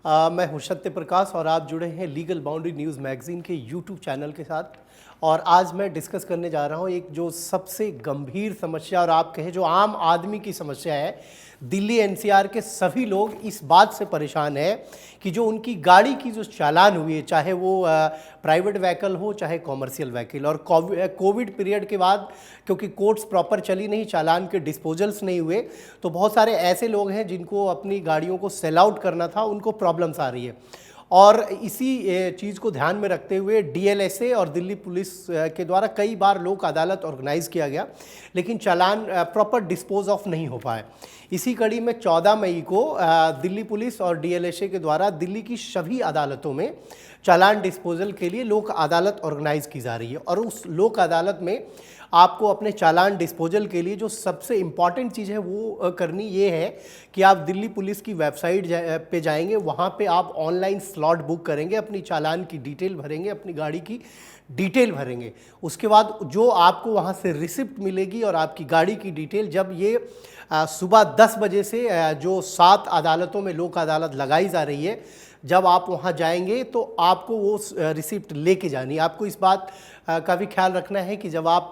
मैं हूं सत्य प्रकाश और आप जुड़े हैं लीगल बाउंड्री न्यूज़ मैगजीन के यूट्यूब चैनल के साथ। और आज मैं डिस्कस करने जा रहा हूं एक जो सबसे गंभीर समस्या और आप कहें जो आम आदमी की समस्या है। दिल्ली एनसीआर के सभी लोग इस बात से परेशान हैं कि जो उनकी गाड़ी की जो चालान हुई है, चाहे वो प्राइवेट व्हीकल हो चाहे कॉमर्शियल व्हीकल, और कोविड पीरियड के बाद क्योंकि कोर्ट्स प्रॉपर चली नहीं, चालान के डिस्पोजल्स नहीं हुए, तो बहुत सारे ऐसे लोग हैं जिनको अपनी गाड़ियों को सेल आउट करना था, उनको प्रॉब्लम्स आ रही है। और इसी चीज़ को ध्यान में रखते हुए डीएलएसए और दिल्ली पुलिस के द्वारा कई बार लोक अदालत ऑर्गेनाइज किया गया, लेकिन चालान प्रॉपर डिस्पोज ऑफ नहीं हो पाए। इसी कड़ी में 14 मई को दिल्ली पुलिस और डीएलएसए के द्वारा दिल्ली की सभी अदालतों में चालान डिस्पोजल के लिए लोक अदालत ऑर्गेनाइज की जा रही है। और उस लोक अदालत में आपको अपने चालान डिस्पोजल के लिए जो सबसे इम्पॉर्टेंट चीज़ है वो करनी ये है कि आप दिल्ली पुलिस की वेबसाइट पे जाएंगे, वहाँ पे आप ऑनलाइन स्लॉट बुक करेंगे, अपनी चालान की डिटेल भरेंगे, अपनी गाड़ी की डिटेल भरेंगे। उसके बाद जो आपको वहाँ से रिसिप्ट मिलेगी और आपकी गाड़ी की डिटेल, जब ये सुबह 10 बजे से जो 7 अदालतों में लोक अदालत लगाई जा रही है, जब आप वहाँ जाएंगे तो आपको वो रिसिप्ट लेके जानी है। आपको इस बात का भी ख्याल रखना है कि जब आप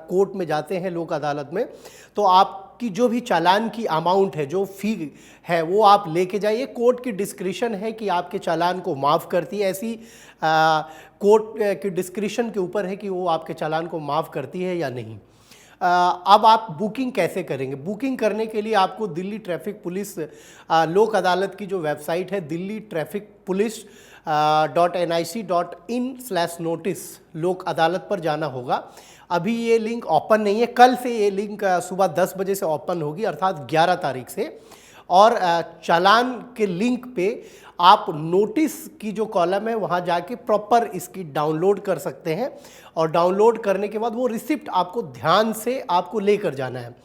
कोर्ट में जाते हैं लोक अदालत में, तो आपकी जो भी चालान की अमाउंट है, जो फ़ी है, वो आप लेके जाइए। कोर्ट की डिस्क्रिशन है कि आपके चालान को माफ़ करती है, ऐसी कोर्ट की डिस्क्रिशन के ऊपर है कि वो आपके चालान को माफ़ करती है या नहीं। अब आप बुकिंग कैसे करेंगे? बुकिंग करने के लिए आपको दिल्ली ट्रैफिक पुलिस लोक अदालत की जो वेबसाइट है दिल्ली ट्रैफिक पुलिस .nic.in/notice लोक अदालत पर जाना होगा। अभी ये लिंक ओपन नहीं है, कल से ये लिंक सुबह 10 बजे से ओपन होगी, अर्थात 11 तारीख से। और चालान के लिंक पे आप नोटिस की जो कॉलम है वहाँ जाके प्रॉपर इसकी डाउनलोड कर सकते हैं, और डाउनलोड करने के बाद वो रिसिप्ट आपको ध्यान से आपको लेकर जाना है।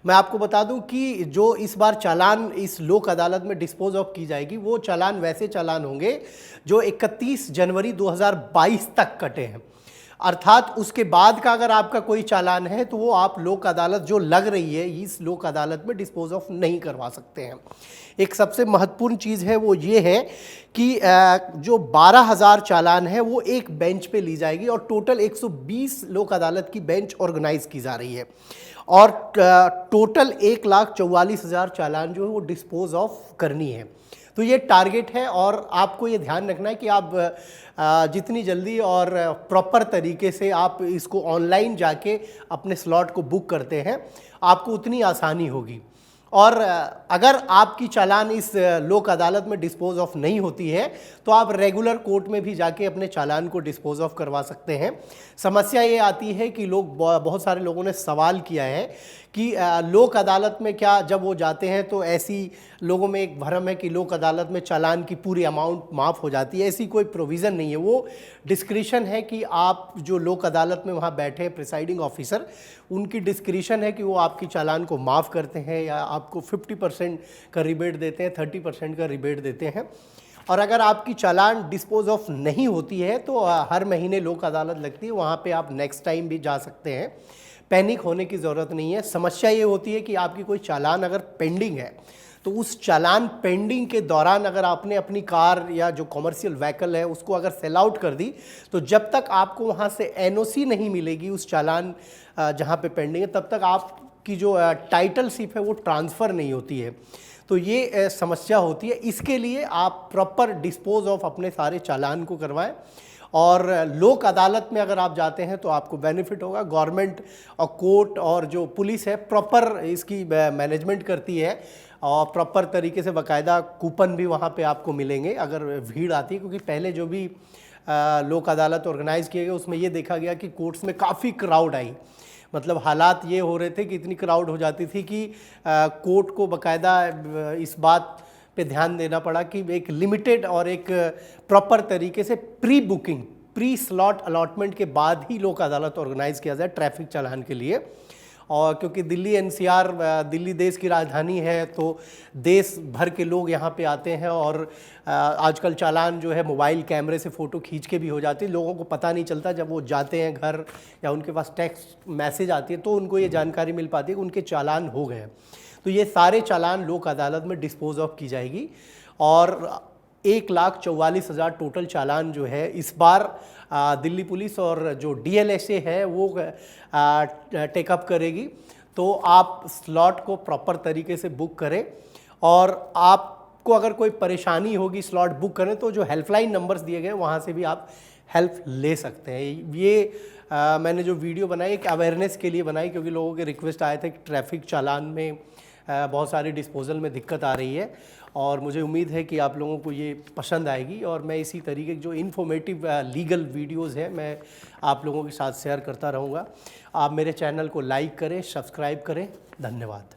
मैं आपको बता दूं कि जो इस बार चालान इस लोक अदालत में डिस्पोज ऑफ की जाएगी, वो चालान वैसे चालान होंगे जो 31 जनवरी 2022 तक कटे हैं। अर्थात उसके बाद का अगर आपका कोई चालान है तो वो आप लोक अदालत जो लग रही है इस लोक अदालत में डिस्पोज ऑफ नहीं करवा सकते हैं। एक सबसे महत्वपूर्ण चीज़ है वो ये है कि जो 12,000 चालान है वो एक बेंच पे ली जाएगी, और टोटल 120 लोक अदालत की बेंच ऑर्गेनाइज की जा रही है, और टोटल 1,44,000 चालान जो है वो डिस्पोज ऑफ करनी है। तो ये टारगेट है, और आपको ये ध्यान रखना है कि आप जितनी जल्दी और प्रॉपर तरीके से आप इसको ऑनलाइन जाके अपने स्लॉट को बुक करते हैं, आपको उतनी आसानी होगी। और अगर आपकी चालान इस लोक अदालत में डिस्पोज ऑफ नहीं होती है तो आप रेगुलर कोर्ट में भी जाके अपने चालान को डिस्पोज ऑफ करवा सकते हैं। समस्या ये आती है कि बहुत सारे लोगों ने सवाल किया है कि लोक अदालत में क्या जब वो जाते हैं तो ऐसी लोगों में एक भ्रम है कि लोक अदालत में चालान की पूरी अमाउंट माफ़ हो जाती है। ऐसी कोई प्रोविज़न नहीं है, वो डिस्क्रिशन है कि आप जो लोक अदालत में वहाँ बैठे हैं प्रिसाइडिंग ऑफिसर, उनकी डिस्क्रिशन है कि वो आपकी चालान को माफ़ करते हैं या आपको 50% का रिबेट देते हैं, 30% का रिबेट देते हैं। और अगर आपकी चालान डिस्पोज ऑफ नहीं होती है तो हर महीने लोक अदालत लगती है, वहाँ पे आप नेक्स्ट टाइम भी जा सकते हैं। पैनिक होने की ज़रूरत नहीं है। समस्या ये होती है कि आपकी कोई चालान अगर पेंडिंग है तो उस चालान पेंडिंग के दौरान अगर आपने अपनी कार या जो कॉमर्शियल व्हीकल है उसको अगर सेल आउट कर दी, तो जब तक आपको वहाँ से एनओसी नहीं मिलेगी उस चालान जहाँ पे पेंडिंग है, तब तक आपकी जो टाइटलशिप है वो ट्रांसफ़र नहीं होती है। तो ये समस्या होती है। इसके लिए आप प्रॉपर डिस्पोज ऑफ अपने सारे चालान को करवाएं, और लोक अदालत में अगर आप जाते हैं तो आपको बेनिफिट होगा। गवर्नमेंट और कोर्ट और जो पुलिस है प्रॉपर इसकी मैनेजमेंट करती है, और प्रॉपर तरीके से बाकायदा कूपन भी वहाँ पे आपको मिलेंगे अगर भीड़ आती है। क्योंकि पहले जो भी लोक अदालत ऑर्गेनाइज़ किए गए उसमें ये देखा गया कि कोर्ट्स में काफ़ी क्राउड आई, मतलब हालात ये हो रहे थे कि इतनी क्राउड हो जाती थी कि कोर्ट को बाकायदा इस बात पे ध्यान देना पड़ा कि एक लिमिटेड और एक प्रॉपर तरीके से pre booking, pre slot allotment के बाद ही लोक अदालत ऑर्गेनाइज किया जाए ट्रैफिक चालान के लिए। और क्योंकि दिल्ली एनसीआर, दिल्ली देश की राजधानी है, तो देश भर के लोग यहाँ पे आते हैं, और आजकल चालान जो है मोबाइल कैमरे से फ़ोटो खींच के भी हो जाती है। लोगों को पता नहीं चलता, जब वो जाते हैं घर या उनके पास टेक्स्ट मैसेज आती है तो उनको ये जानकारी मिल पाती है कि उनके चालान हो गए हैं। तो ये सारे चालान लोक अदालत में डिस्पोज ऑफ की जाएगी। और 1,44,000 टोटल चालान जो है इस बार दिल्ली पुलिस और जो DLSA है वो टेकअप करेगी। तो आप स्लॉट को प्रॉपर तरीके से बुक करें, और आपको अगर कोई परेशानी होगी स्लॉट बुक करें तो जो हेल्पलाइन नंबर्स दिए गए वहाँ से भी आप हेल्प ले सकते हैं। ये मैंने जो वीडियो बनाई एक अवेयरनेस के लिए बनाई, क्योंकि लोगों के रिक्वेस्ट आए थे कि ट्रैफिक चालान में बहुत सारी डिस्पोजल में दिक्कत आ रही है, और मुझे उम्मीद है कि आप लोगों को ये पसंद आएगी। और मैं इसी तरीके की जो इन्फॉर्मेटिव लीगल वीडियोस हैं मैं आप लोगों के साथ शेयर करता रहूँगा। आप मेरे चैनल को लाइक करें, सब्सक्राइब करें। धन्यवाद।